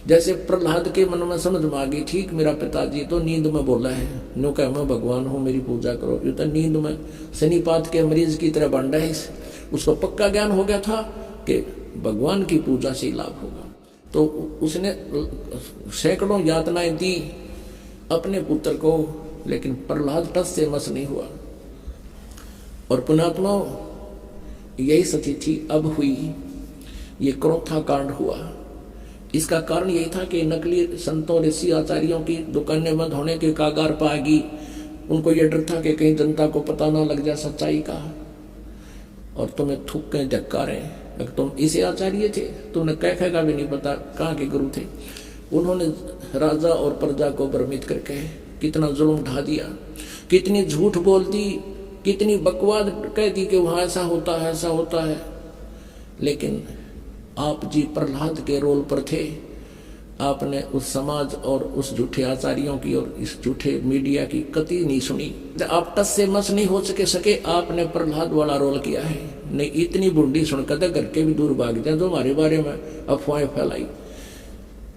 जैसे प्रहलाद के मन में समझ में आ गई, ठीक मेरा पिताजी तो नींद में बोला है, नो कह मैं भगवान हूँ मेरी पूजा करो, ये तो नींद में शनिपात के मरीज की तरह बांटा है। उसको पक्का ज्ञान हो गया था कि भगवान की पूजा से ही लाभ होगा। तो उसने सैकड़ों यातनाएं दी अपने पुत्र को, लेकिन प्रहलाद टस से मस नहीं हुआ। और पुण्यात्मा यही सती थी अब हुई, ये क्रोथा कांड हुआ। इसका कारण यही था कि नकली संतों ऋषि आचार्यों की दुकानें बंद होने के कागार पर आ गई। उनको यह डर था कि कहीं जनता को पता ना लग जाए सच्चाई का, और तुम्हें थूक के धक्का रहे। अगर तुम इसे आचार्य थे, तुमने कैफे का भी नहीं पता कहाँ के गुरु थे। उन्होंने राजा और प्रजा को भ्रमित करके कितना जुल्म ढा दिया, कितनी झूठ बोल दी, कितनी बकवाद कह दी कि वहाँ ऐसा होता है ऐसा होता है। लेकिन आप जी प्रहलाद के रोल पर थे। आपने उस समाज और उस झूठे आचार्यों की और इस झूठे मीडिया की कति नहीं सुनी। आप टस से मस नहीं हो सके आपने प्रहलाद वाला रोल किया है। नहीं इतनी बुंडी सुनकर तो घर के भी दूर भाग जाए जो हमारे बारे में अफवाहें फैलाई।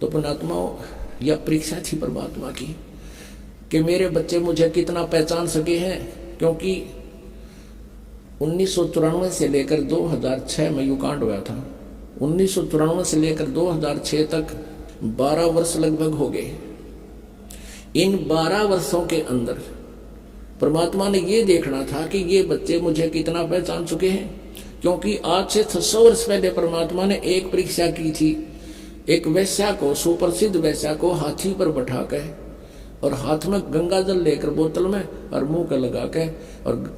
तो पुण्यात्माओं, यह परीक्षा थी परमात्मा की कि मेरे बच्चे मुझे कितना पहचान सके हैं। क्योंकि 1994 से लेकर 2006 में युकांड हुआ था। 1994 से लेकर 2006 तक 12 वर्ष लगभग हो गए। इन 12 वर्षों के अंदर परमात्मा ने ये देखना था कि ये बच्चे मुझे कितना पहचान चुके हैं। क्योंकि आज से 600 वर्ष पहले परमात्मा ने एक परीक्षा की थी। एक वैश्या को, सुप्रसिद्ध वैश्या को हाथी पर बैठा के और हाथ में गंगा जल लेकर बोतल में और मुंह के लगा के, और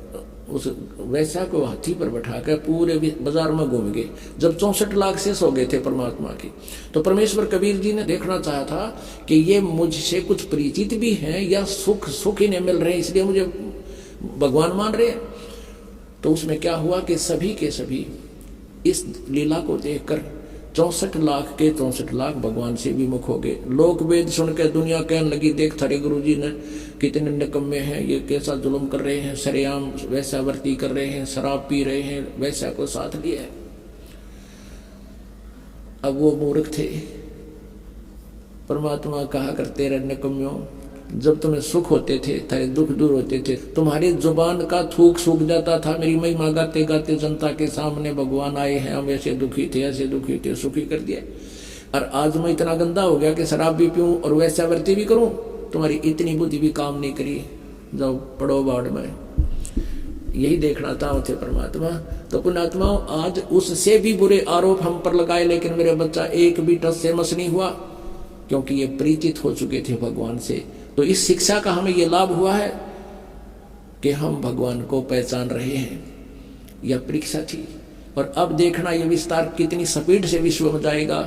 उस वैश्या को हाथी पर बैठा कर पूरे बाजार में घूम गए। जब 64 लाख शेष हो गए थे परमात्मा की, तो परमेश्वर कबीर जी ने देखना चाहा था कि ये मुझसे कुछ परिचित भी हैं या सुख इन्हें मिल रहे हैं इसलिए मुझे भगवान मान रहे हैं। तो उसमें क्या हुआ कि सभी के सभी इस लीला को देखकर 64 लाख के 64 लाख भगवान से विमुख हो गए। लोक वेद सुनकर दुनिया कहने लगी, देख थारे गुरु जी ने कितने निकम्मे हैं, ये कैसा जुल्म कर रहे हैं, सरेआम वैश्यावर्ती कर रहे हैं, शराब पी रहे हैं, वैश्या को साथ लिया है। अब वो मूर्ख थे। परमात्मा कहा करते रहे, निकम्मियों, जब तुम्हें सुख होते थे, थारे दुख दूर होते थे, तुम्हारी जुबान का थूक सूख जाता था। मेरी महिमा गाते गाते जनता के सामने भगवान आए हैं, हम ऐसे दुखी थे ऐसे दुखी थे, सुखी कर दिया। और आज मैं इतना गंदा हो गया कि शराब भी पीऊं और वैश्यावर्ती भी करूं, तुम्हारी इतनी बुद्धि भी काम नहीं करी, जाओ पड़ो बाढ़ में। यही देखना था थे परमात्मा। तो पुण्यात्माओं, आज उससे भी बुरे आरोप हम पर लगाए, लेकिन मेरे बच्चा एक भी टस से मस नहीं हुआ, क्योंकि ये परिचित हो चुके थे भगवान से। तो इस शिक्षा का हमें ये लाभ हुआ है कि हम भगवान को पहचान रहे हैं। यह परीक्षा थी। और अब देखना ये विस्तार कितनी स्पीड से विश्व में जाएगा।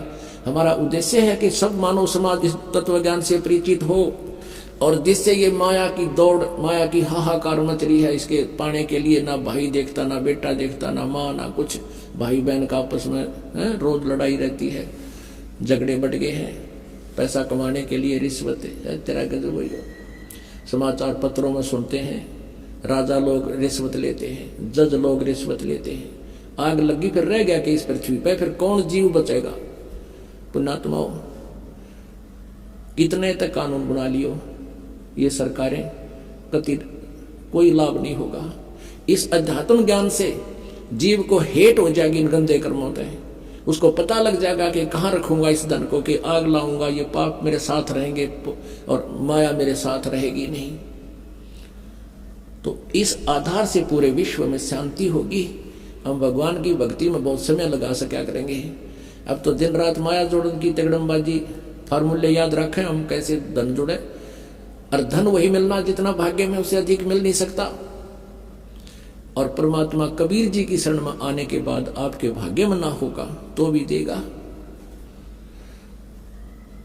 हमारा उद्देश्य है कि सब मानव समाज इस तत्व ज्ञान से परिचित हो, और जिससे ये माया की दौड़, माया की हाहाकार मच रही है, इसके पाने के लिए ना भाई देखता, ना बेटा देखता, ना माँ, ना कुछ। भाई बहन का आपस में रोज लड़ाई रहती है, झगड़े बढ़ गए हैं, पैसा कमाने के लिए रिश्वत तेरा गजब हुई। समाचार पत्रों में सुनते हैं, राजा लोग रिश्वत लेते हैं, जज लोग रिश्वत लेते हैं। आग लगी फिर रह गया कि इस पृथ्वी पे फिर कौन जीव बचेगा। पुण्यात्माओं, कितने तक कानून बना लियो ये सरकारें, कति कोई लाभ नहीं होगा। इस अध्यात्म ज्ञान से जीव को हेट हो जाएगी इन गंदे कर्मों से। उसको पता लग जाएगा कि कहाँ रखूंगा इस धन को, कि आग लाऊंगा, ये पाप मेरे साथ रहेंगे और माया मेरे साथ रहेगी नहीं। तो इस आधार से पूरे विश्व में शांति होगी। हम भगवान की भक्ति में बहुत समय लगा सका करेंगे। अब तो दिन रात माया जोड़न की तगड़मबाजी, फार्मूले याद रखें हम कैसे धन जुड़े। और धन वही मिलना जितना भाग्य में, उससे अधिक मिल नहीं सकता। और परमात्मा कबीर जी की शरण में आने के बाद आपके भाग्य में ना होगा तो भी देगा।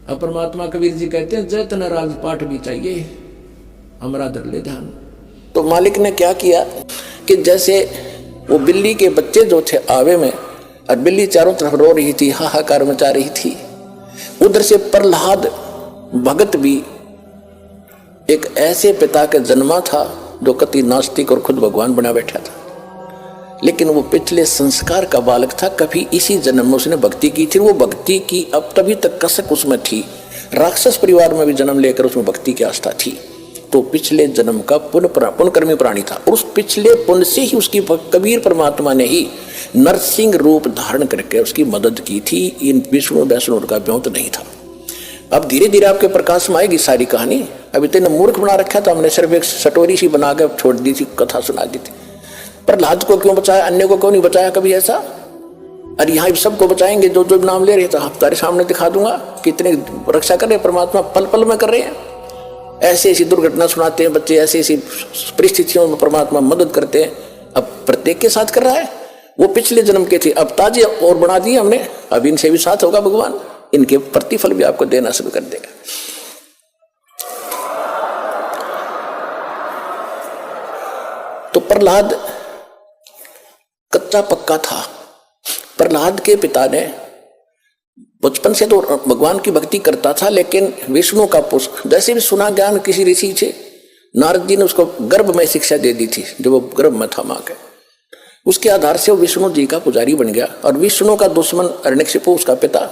अब परमात्मा कबीर जी कहते हैं, जय तन राजपाट भी चाहिए हमरा धर ले ध्यान। तो मालिक ने क्या किया कि जैसे वो बिल्ली के बच्चे जो थे आवे में, और बिल्ली चारों तरफ रो रही थी, हाहाकार मचा रही थी, उधर से प्रहलाद भगत भी एक ऐसे पिता के जन्मा था जो कति नास्तिक और खुद भगवान बना बैठा था। लेकिन वो पिछले संस्कार का बालक था, कभी इसी जन्म में उसने भक्ति की थी, वो भक्ति की अब तभी तक कसक उसमें थी। राक्षस परिवार में भी जन्म लेकर उसमें भक्ति की आस्था थी, तो पिछले जन्म का पुण्यकर्मी प्राणी था। और उस पिछले पुण्य से ही उसकी कबीर परमात्मा ने ही नरसिंह रूप धारण करके उसकी मदद की थी। इन विष्णु वैष्णु का ब्योंत नहीं था। अब धीरे धीरे आपके प्रकाश में आएगी सारी कहानी। अभी तेने मूर्ख बना रखा था हमने, सिर्फ एक सटोरी सी बना के छोड़ दी थी, कथा सुना दी थी। प्रहलाद को क्यों बचाया, अन्य को क्यों नहीं बचाया कभी ऐसा? अरे यहाँ सबको बचाएंगे जो जो नाम ले रहे थे, आप तारे सामने दिखा दूंगा कितने रक्षा कर रहे परमात्मा, पल पल में कर रहे हैं। ऐसी ऐसी दुर्घटना सुनाते हैं बच्चे, ऐसी ऐसी परिस्थितियों में परमात्मा मदद करते हैं। अब प्रत्येक के साथ कर रहा है। वो पिछले जन्म के थे, अब ताजे और बना दिए हमने, अब इनसे भी साथ होगा भगवान, इनके प्रतिफल भी आपको देना शुरू कर देगा। तो प्रहलाद कच्चा पक्का था। प्रहलाद के पिता ने बचपन से तो भगवान की भक्ति करता था, लेकिन विष्णु का पुष्प जैसे भी सुना ज्ञान किसी ऋषि से, नारद जी ने उसको गर्भ में शिक्षा दे दी थी जब वो गर्भ में था मां के। उसके आधार से वो विष्णु जी का पुजारी बन गया। और विष्णु का दुश्मन हिरण्यकशिपु उसका पिता,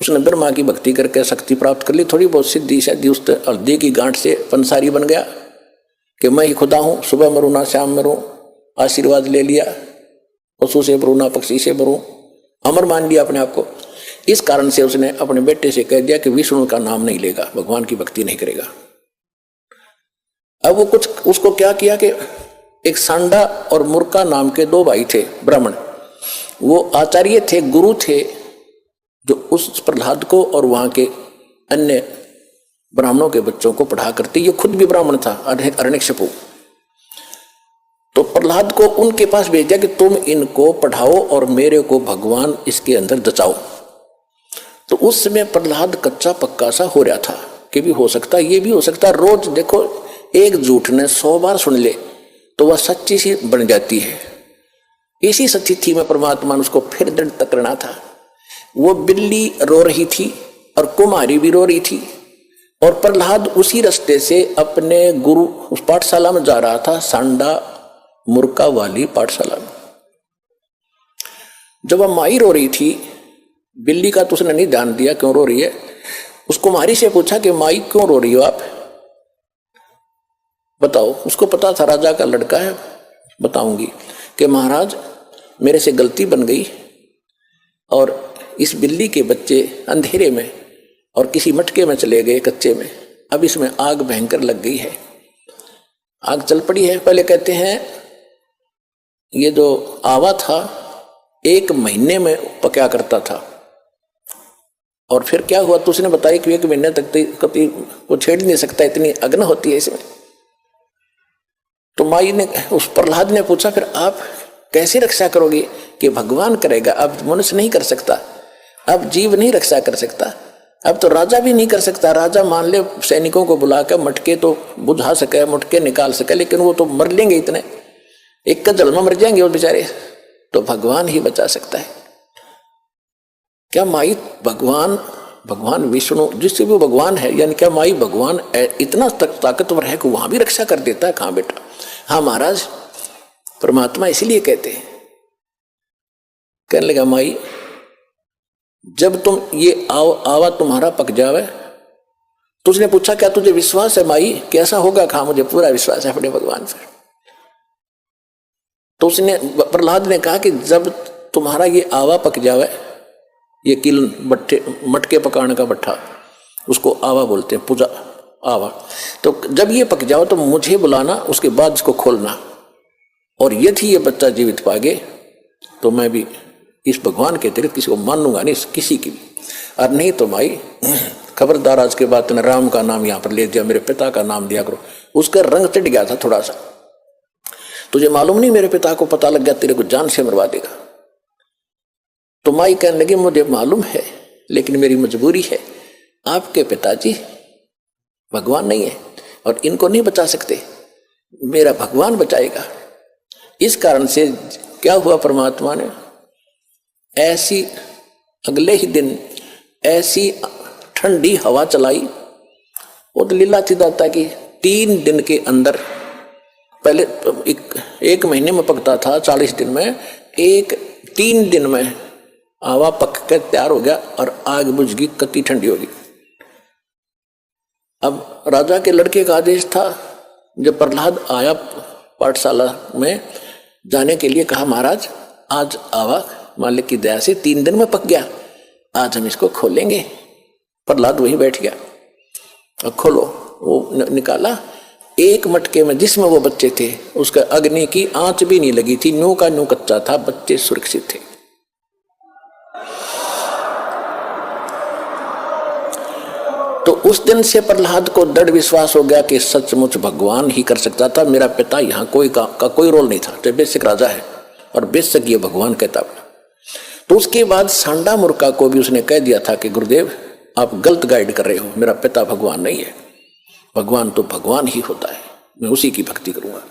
उसने ब्रह्मा की भक्ति करके शक्ति प्राप्त कर ली, थोड़ी बहुत सिद्धि शादी उस हल्दी की गांठ से पंसारी बन गया कि मैं ही खुदा हूं, सुबह मरूं ना शाम मरूं, आशीर्वाद ले लिया, पशु से मरूं ना पक्षी से मरूं, अमर मान लिया अपने आप को। इस कारण से उसने अपने बेटे से कह दिया कि विष्णु का नाम नहीं लेगा, भगवान की भक्ति नहीं करेगा। अब वो कुछ उसको क्या किया कि एक सांडा और मुर्का नाम के दो भाई थे ब्राह्मण, वो आचार्य थे, गुरु थे, जो उस प्रहलाद को और वहां के अन्य ब्राह्मणों के बच्चों को पढ़ा करते। ये खुद भी ब्राह्मण था, हिरण्यकशिपु। तो प्रहलाद को उनके पास भेज दिया कि तुम इनको पढ़ाओ और मेरे को भगवान इसके अंदर दचाओ। तो उस समय प्रहलाद कच्चा पक्का सा हो रहा था कि भी हो सकता, ये भी हो सकता। रोज देखो, एक झूठ ने 100 बार सुन ले तो वह सच्ची सी बन जाती है। इसी स्थिति में परमात्मा ने उसको फिर दृढ़ करना था। वो बिल्ली रो रही थी और कुमारी भी रो रही थी, और प्रहलाद उसी रास्ते से अपने गुरु उस पाठशाला में जा रहा था, सांडा मुर्का वाली पाठशाला में। जब वह माई रो रही थी, बिल्ली का तो उसने नहीं ध्यान दिया क्यों रो रही है। उस कुमारी से पूछा कि माई क्यों रो रही हो आप, बताओ। उसको पता था राजा का लड़का है, बताऊंगी कि महाराज मेरे से गलती बन गई और इस बिल्ली के बच्चे अंधेरे में और किसी मटके में चले गए कच्चे में, अब इसमें आग भयंकर लग गई है, आग चल पड़ी है। पहले कहते हैं ये जो आवा था 1 महीने में पका करता था, और फिर क्या हुआ तो उसने बताया कि 1 महीने तक कभी वो छेड़ नहीं सकता, इतनी अग्नि होती है इसमें। तो माई ने, उस प्रहलाद ने पूछा फिर आप कैसे रक्षा करोगे कि भगवान करेगा, अब मनुष्य नहीं कर सकता, अब जीव नहीं रक्षा कर सकता, अब तो राजा भी नहीं कर सकता। राजा मान ले सैनिकों को बुलाकर मटके तो बुझा सके, मटके निकाल सके, लेकिन वो तो मर लेंगे, इतने एक का जल में मर जाएंगे वो बेचारे, तो भगवान ही बचा सकता है। क्या माई भगवान विष्णु जिससे भी भगवान है, यानी क्या माई भगवान इतना ताकतवर है कि वहां भी रक्षा कर देता है? कहां बेटा, हाँ महाराज परमात्मा इसीलिए कहते हैं। कहने लगा माई जब तुम ये आवा तुम्हारा पक जावे, तो उसने पूछा क्या तुझे विश्वास है माई, कैसा होगा? कहा मुझे पूरा विश्वास है अपने भगवान पर। तो उसने, प्रहलाद ने कहा कि जब तुम्हारा ये आवा पक जावे, ये किलन मटके पकाने का भट्ठा, उसको आवा बोलते हैं, पूजा आवा, तो जब ये पक जाओ तो मुझे बुलाना, उसके बाद इसको खोलना, और यदि ये बच्चा जीवित पागे तो मैं भी इस भगवान के अतिरिक्त किसी को मानूंगा नहीं, किसी की भी, और नहीं तो भाई खबरदार, आज के बाद ने राम का नाम यहाँ पर ले दिया, मेरे पिता का नाम दिया करो। उसका रंग चढ़ गया था थोड़ा सा, तुझे मालूम नहीं मेरे पिता को पता लग गया तेरे को जान से मरवा देगा। तो माई कहने लगी मुझे मालूम है, लेकिन मेरी मजबूरी है, आपके पिताजी भगवान नहीं है और इनको नहीं बचा सकते, मेरा भगवान बचाएगा। इस कारण से क्या हुआ, परमात्मा ने ऐसी अगले ही दिन ऐसी ठंडी हवा चलाई, वो तो लीला थी दाता की, 3 दिन के अंदर पहले एक महीने में पकता था, 40 दिन में, 3 दिन में आवा पक कर तैयार हो गया और आग बुझ गई, कत्ती ठंडी होगी। अब राजा के लड़के का आदेश था, जब प्रहलाद आया पाठशाला में जाने के लिए, कहा महाराज आज आवा मालिक की दया से 3 दिन में पक गया, आज हम इसको खोलेंगे। प्रहलाद वहीं बैठ गया और खोलो, वो निकाला। एक मटके में जिसमें वो बच्चे थे उसका अग्नि की आंच भी नहीं लगी थी, न्यू का न्यू कच्चा था, बच्चे सुरक्षित थे। तो उस दिन से प्रहलाद को दृढ़ विश्वास हो गया कि सचमुच भगवान ही कर सकता था, मेरा पिता यहाँ कोई रोल नहीं था, तो बेसिक राजा है और बेशक ये भगवान कहता। तो उसके बाद सांडा मुर्का को भी उसने कह दिया था कि गुरुदेव आप गलत गाइड कर रहे हो, मेरा पिता भगवान नहीं है, भगवान तो भगवान ही होता है, मैं उसी की भक्ति करूंगा।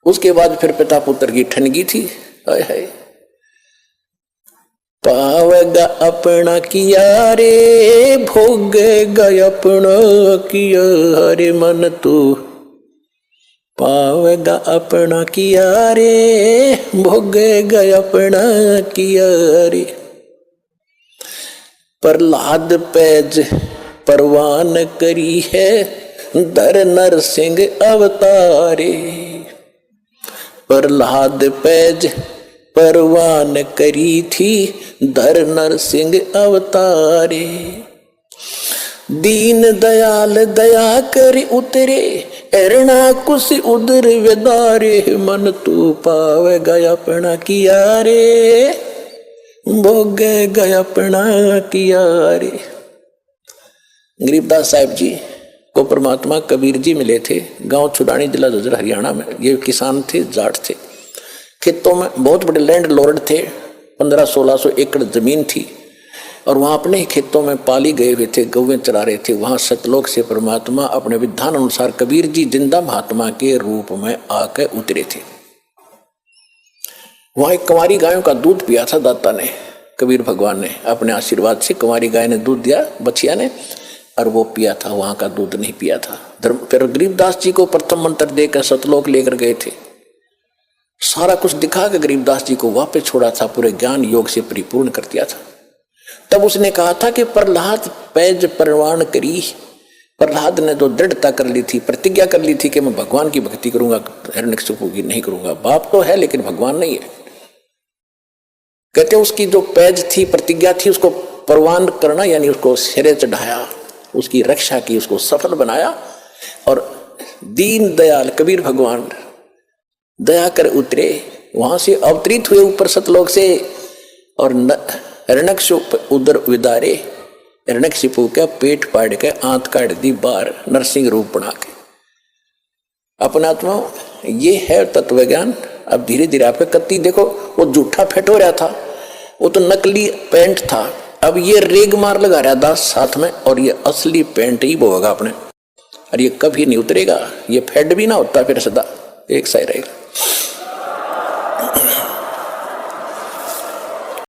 उसके बाद फिर पिता पुत्र की ठनगी थी, हाय हाय। पावेगा अपना किया रे, भोगेगा अपना किया रे मन तू, पावेगा अपना किया रे, भोगेगा अपना किया रे। प्रहलाद पैज परवान करी है, दर नरसिंह अवतारे। प्रहलाद पैज परवान करी थी, दर नरसिंह अवतारे। दीन दयाल दया कर उतरे, एरना कुछ उदर वेदारे, मन तू पावेगा अपना किया रे, भोगेगा अपना किया रे। गरीबदास साहिब जी को परमात्मा कबीर जी मिले थे, गांव छुड़ानी, जिला झज्जर, हरियाणा में। ये किसान थे, जाट थे, खेतों में बहुत बड़े लैंड लॉर्ड थे, 1500-1600 एकड़ जमीन थी और वहां अपने ही खेतों में पाली गए हुए थे, गौवें चरा रहे थे। वहां सतलोक से परमात्मा अपने विधान अनुसार कबीर जी जिंदा महात्मा के रूप में आकर उतरे थे। वहां एक कुंवारी गायों का दूध पिया था दाता ने, कबीर भगवान ने अपने आशीर्वाद से कुंवारी गाय ने दूध दिया बछिया ने, और वो पिया था, वहां का दूध नहीं पिया था। फिर गरीबदास जी को प्रथम मंत्र देकर सतलोक लेकर गए थे, सारा कुछ दिखा के गरीबदास जी को वापस छोड़ा था, पूरे ज्ञान योग से परिपूर्ण कर दिया था। तब उसने कहा था कि प्रहलाद पैज परवान करी। प्रहलाद ने तो दृढ़ता कर ली थी, प्रतिज्ञा कर ली थी कि मैं भगवान की भक्ति करूंगा, हिरण्यकशिपु की नहीं करूंगा। बाप तो है लेकिन भगवान नहीं है। कहते उसकी जो पैज थी, प्रतिज्ञा थी, उसको परवान करना, यानी उसको सिरे चढ़ाया, उसकी रक्षा की, उसको सफल बनाया। और दीन दयाल कबीर भगवान दया कर उतरे, वहां से अवतरित हुए ऊपर सतलोक से, और हिरण्यकशिपु उदर विदारे, हिरण्यकशिपु का पेट फाड़ के आंत काट दी बाहर, नरसिंह रूप बना के। अपना आत्मा ये है तत्व ज्ञान। अब धीरे धीरे आपके कत्ती देखो, वो जूठा फेट हो रहा था, वो तो नकली पेंट था, अब ये रेग मार लगा रहा दास साथ में, और ये असली पेंट ही बोगा अपने, और ये कभी नहीं उतरेगा, ये फेड भी ना होता फिर सदा एक सा ही रहेगा।